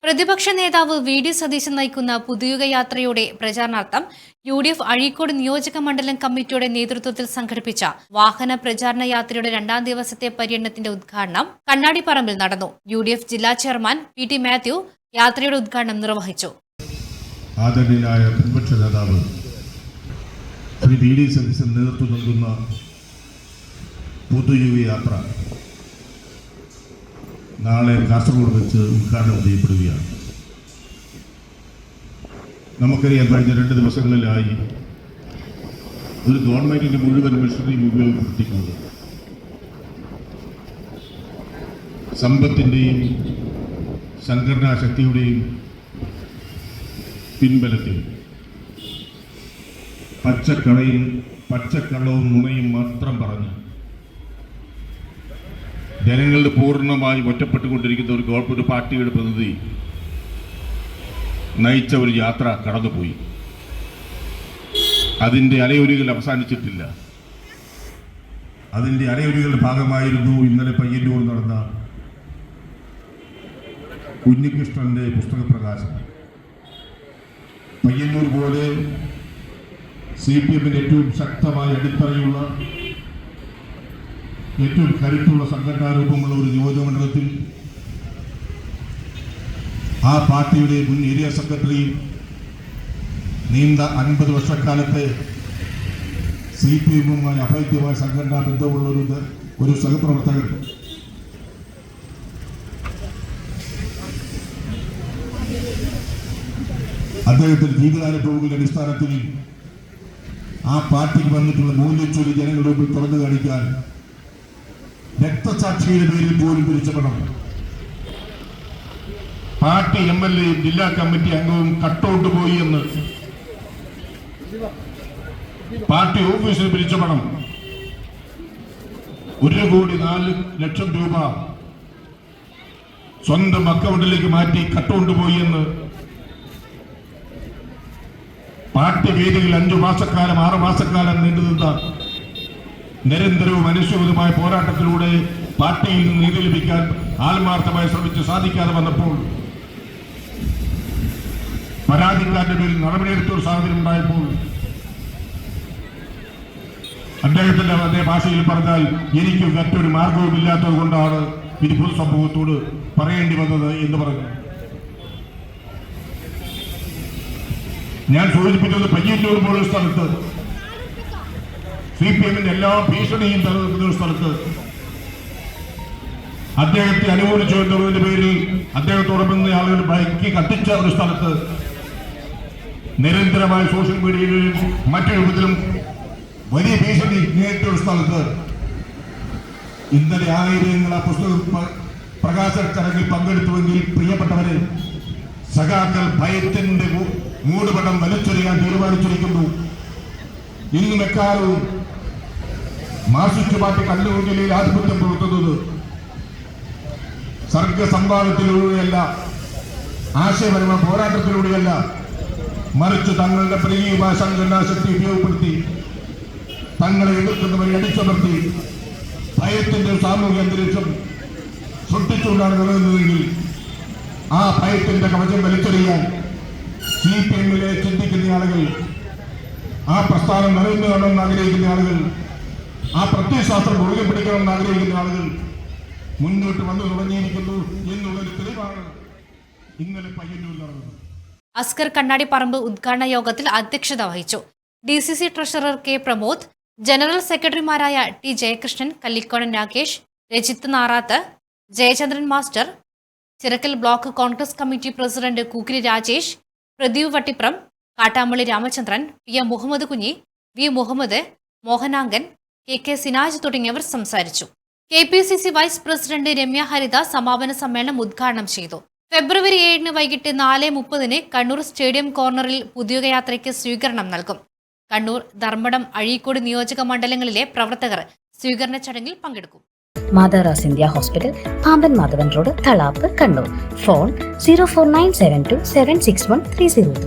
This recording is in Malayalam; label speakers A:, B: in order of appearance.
A: പ്രതിപക്ഷ നേതാവ് വി.ഡി. സതീശൻ നയിക്കുന്ന പുതുയുഗ യാത്രയുടെ പ്രചാരണാർത്ഥം യു.ഡി.എഫ് അഴീക്കോട് നിയോജക മണ്ഡലം കമ്മിറ്റിയുടെ നേതൃത്വത്തിൽ സംഘടിപ്പിച്ച വാഹന പ്രചാരണ യാത്രയുടെ 2ാം ദിവസത്തെ പര്യടനത്തിന്റെ ഉദ്ഘാടനം കണ്ണാടിപ്പറമ്പിൽ നടന്നു. യു.ഡി.എഫ് ജില്ലാ ചെയർമാൻ പി.ടി. മാത്യു യാത്രയുടെ ഉദ്ഘാടനം നിർവഹിച്ചു.
B: ആദരണീയനായ പ്രതിപക്ഷ നേതാവ് ശ്രീ വി.ഡി. സതീശൻ നേതൃത്വം നൽകുന്ന പുതുയുഗ യാത്ര നാളെ കാസർഗോഡ് വെച്ച് ഉദ്ഘാടനം ചെയ്യപ്പെടുകയാണ്. നമുക്കറിയാം, കഴിഞ്ഞ 2 ദിവസങ്ങളിലായി ഒരു ഗവൺമെന്റിന്റെ മുഴുവൻ മിഷനറിയും ഉപയോഗപ്പെടുത്തിക്കൊണ്ട് സമ്പത്തിൻ്റെയും സംഘടനാ ശക്തിയുടെയും പിൻബലത്തിൽ പച്ചക്കള്ളവും നുണയും മാത്രം പറഞ്ഞ് ജനങ്ങളുടെ പൂർണ്ണമായി ഒറ്റപ്പെട്ടുകൊണ്ടിരിക്കുന്ന ഒരു പാർട്ടിയുടെ പ്രതിനിധി നയിച്ച ഒരു യാത്ര കടന്നുപോയി. അതിൻ്റെ അലയൊലികൾ അവസാനിച്ചിട്ടില്ല. അതിൻ്റെ അലയൊലികളുടെ ഭാഗമായിരുന്നു ഇന്നലെ പയ്യന്നൂർ നടന്ന കുഞ്ഞികൃഷ്ണന്റെ പുസ്തക പ്രകാശനം. പയ്യന്നൂർ പോലെ CPM-ന് ഏറ്റവും ശക്തമായ അടിത്തറയുള്ള ഏറ്റവും കരുത്തുള്ള സംഘടനാ രൂപമുള്ള ഒരു നിയോജകമണ്ഡലത്തിൽ ആ പാർട്ടിയുടെ മുൻ ഏരിയ സെക്രട്ടറിയും നീണ്ട 50 വർഷക്കാലത്തെ CPM-മായി അഭേദ്യമായ സംഘടനാ ബന്ധമുള്ള ഒരു സഹപ്രവർത്തകൻ അദ്ദേഹത്തിന്റെ ജീവിതാനുഭവങ്ങളുടെ അടിസ്ഥാനത്തിൽ ആ പാർട്ടിക്ക് വന്നിട്ടുള്ള മൂല്യച്ചൊല്ലി ജനങ്ങളുടെ മുമ്പിൽ തുറന്നു കാണിക്കാൻ രക്തസാക്ഷിയുടെ പേരിൽ പോലും പിരിച്ചപ്പെടണം. പാർട്ടി MLA-യും ജില്ലാ കമ്മിറ്റി അംഗവും കട്ടൗട്ട് പോയി എന്ന് പാർട്ടി ഓഫീസിൽ പിരിച്ചപ്പെടണം. 1,04,00,000 രൂപ സ്വന്തം അക്കൗണ്ടിലേക്ക് മാറ്റി കട്ടൗട്ട് പോയി എന്ന് പാർട്ടി വേദിയിൽ 5 മാസക്കാലം 6 മാസക്കാലം നീണ്ടുനിന്ന നിരന്തരവും അനുശ്വതമായ പോരാട്ടത്തിലൂടെ പാർട്ടിയിൽ നിന്ന് നീതി ലഭിക്കാൻ ആത്മാർത്ഥമായി ശ്രമിച്ച് സാധിക്കാതെ വന്നപ്പോൾ പരാതിക്കാരുടെ പേരിൽ നടപടിയെടുത്ത ഒരു സാഹചര്യം ഉണ്ടായപ്പോൾ അദ്ദേഹത്തിന്റെ അതേ ഭാഷയിൽ പറഞ്ഞാൽ എനിക്ക് മറ്റൊരു മാർഗവും ഇല്ലാത്തത് കൊണ്ടാണ് ഇത് പൊതുസമൂഹത്തോട് പറയേണ്ടി വന്നത് എന്ന് പറഞ്ഞു. ഞാൻ സൂചിപ്പിച്ചത് പയ്യന്നൂർ പോലുള്ള സ്ഥലത്ത് CPM-ന്റെ എല്ലാ ഭീഷണിയും തലനിൽക്കുന്ന ഒരു സ്ഥലത്ത് അദ്ദേഹത്തെ അനുകൂലിച്ചു എന്നതിന്റെ പേരിൽ അദ്ദേഹത്തോടൊപ്പം ആളുകൾ ബൈക്ക് കത്തിച്ച ഒരു സ്ഥലത്ത് നിരന്തരമായ സോഷ്യൽ മീഡിയയിലും മറ്റു രൂപത്തിലും വലിയ ഭീഷണി നേരിട്ട ഒരു സ്ഥലത്ത് ഇന്നലെ ആയിരങ്ങൾ ആ പുസ്തക പ്രകാശന ചടങ്ങിൽ പങ്കെടുത്തുവെങ്കിൽ പ്രിയപ്പെട്ടവരെ, സഖാക്കൾ ഭയത്തിന്റെ മൂടുപടം വലിച്ചെറിയാൻ തീരുമാനിച്ചിരിക്കുന്നു. ഇന്നും എക്കാലവും മാർക്സിസ്റ്റ് പാർട്ടി കണ്ണൂർ ജില്ലയിൽ ആധിപത്യം പുലർത്തുന്നത് സർഗസംവാദത്തിലൂടെയല്ല, ആശയപരമായ പോരാട്ടത്തിലൂടെയല്ല, മറിച്ച് തങ്ങളുടെ പ്രിയമായ സംഘടനാ ശക്തി ഉപയോഗപ്പെടുത്തി തങ്ങളെ എതിർക്കുന്നവരെ അടിച്ചമർത്തി ഭയത്തിന്റെ സാമൂഹിക അന്തരീക്ഷം സൃഷ്ടിച്ചുകൊണ്ടാണ് നിലനിന്നതെങ്കിൽ ആ ഭയത്തിന്റെ കവചം വലിച്ചെറിയാൻ CPM-ലെ ചിന്തിക്കുന്ന ആളുകൾ, ആ പ്രസ്ഥാനം നിലനിൽക്കണമെന്ന് ആഗ്രഹിക്കുന്ന ആളുകൾ, ആ പ്രത്യയശാസ്ത്രം മുറുകെ പിടിക്കണമെന്ന് ആഗ്രഹിക്കുന്ന ആളുകൾ മുന്നോട്ട് വന്നു തുടങ്ങിയിരിക്കുന്നു എന്നുള്ളൊരു തെളിവാണ് ഇന്നലെ പയ്യന്നൂർ നടന്നത്.
A: അസ്കർ കണ്ണാടിപ്പറമ്പ് ഉദ്ഘാടന യോഗത്തിൽ അധ്യക്ഷത വഹിച്ചു. DCC treasurer K. Pramod, general സെക്രട്ടറിമാരായ T. Jayakrishnan, Kallikodan Rakesh, Rajith Narath, Jayachandran master, Chirakkal block Congress committee president Kookkiri Rajesh, Pradeep Vattipram, Kattamally Ramachandran, P. Muhammad Kunhi, V. Muhammad, Mohanangan, K. Sinaj തുടങ്ങിയവർ സംസാരിച്ചു. KPCC vice president Ramya Haritha സമാപന സമ്മേളനം ഉദ്ഘാടനം ചെയ്തു. ഫെബ്രുവരി 7 വൈകിട്ട് 4:30 കണ്ണൂർ സ്റ്റേഡിയം കോർണറിൽ പുതുയുഗ യാത്രയ്ക്ക് സ്വീകരണം നൽകും. കണ്ണൂർ, ധർമ്മടം, അഴീക്കോട് നിയോജക മണ്ഡലങ്ങളിലെ പ്രവർത്തകർ സ്വീകരണ ചടങ്ങിൽ പങ്കെടുക്കും.
C: Matharas India hospital, Pamban Madhavan road, Thalap, Kannur. Phone 04972761303.